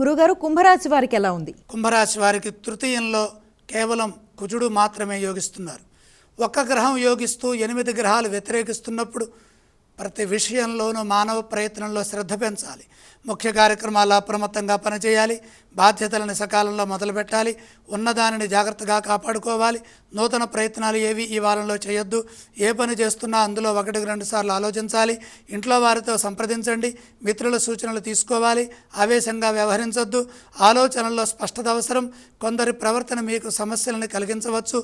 గురుగారు, కుంభరాశి వారికి ఎలా ఉంది? కుంభరాశి వారికి తృతీయంలో కేవలం కుజుడు మాత్రమే యోగిస్తున్నారు. ఒక్క గ్రహం యోగిస్తూ 8 గ్రహాలు వ్యతిరేకిస్తున్నప్పుడు ప్రతి విషయంలోనూ మానవ ప్రయత్నంలో శ్రద్ధ పెంచాలి. ముఖ్య కార్యక్రమాలు అప్రమత్తంగా పనిచేయాలి. బాధ్యతలను సకాలంలో మొదలుపెట్టాలి. ఉన్నదానిని జాగ్రత్తగా కాపాడుకోవాలి. నూతన ప్రయత్నాలు ఏవి ఈ వారంలో చేయొద్దు. ఏ పని చేస్తున్నా అందులో 1-2 సార్లు ఆలోచించాలి. ఇంట్లో వారితో సంప్రదించండి. మిత్రుల సూచనలు తీసుకోవాలి. ఆవేశంగా వ్యవహరించొద్దు. ఆలోచనల్లో స్పష్టత అవసరం. కొందరి ప్రవర్తన మీకు సమస్యలను కలిగించవచ్చు.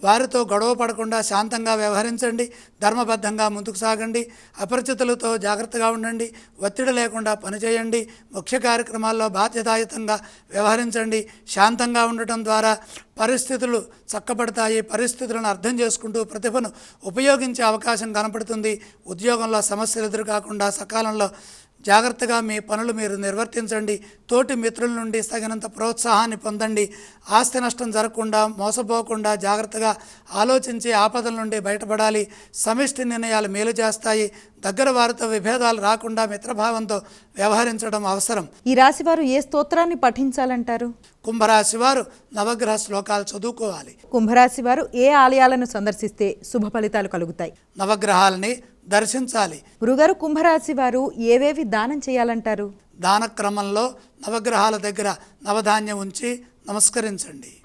వారితో గొడవ పడకుండా శాంతంగా వ్యవహరించండి. ధర్మబద్ధంగా ముందుకు సాగండి. అపరిచితులతో జాగ్రత్తగా ఉండండి. ఒత్తిడి లేకుండా పనిచేయండి. ముఖ్య కార్యక్రమాల్లో బాధ్యతాయుతంగా వ్యవహరించండి. శాంతంగా ఉండటం ద్వారా పరిస్థితులు చక్కబడతాయి. పరిస్థితులను అర్థం చేసుకుంటూ ప్రతిభను ఉపయోగించే అవకాశం కనపడుతుంది. ఉద్యోగంలో సమస్యలు ఎదురుకాకుండా సకాలంలో జాగ్రత్తగా మీ పనులు మీరు నిర్వర్తించండి. తోటి మిత్రుల నుండి తగినంత ప్రోత్సాహాన్ని పొందండి. ఆస్తి నష్టం జరగకుండా, మోసపోకుండా జాగ్రత్తగా ఆలోచించి ఆపదల నుండి బయటపడాలి. సమిష్టి నిర్ణయాలు మేలు చేస్తాయి. దగ్గర వారితో విభేదాలు రాకుండా మిత్రభావంతో వ్యవహరించడం అవసరం. ఈ రాశి వారు ఏ స్తోత్రాన్ని పఠించాలంటారు? కుంభరాశి వారు నవగ్రహ శ్లోకాలు చదువుకోవాలి. కుంభరాశి వారు ఏ ఆలయాలను సందర్శిస్తే శుభ ఫలితాలు కలుగుతాయి? నవగ్రహాలని దర్శించాలి. గురుగారు, కుంభరాశి వారు ఏవేవి దానం చేయాలంటారు? దాన క్రమంలో నవగ్రహాల దగ్గర నవధాన్యం ఉంచి నమస్కరించండి.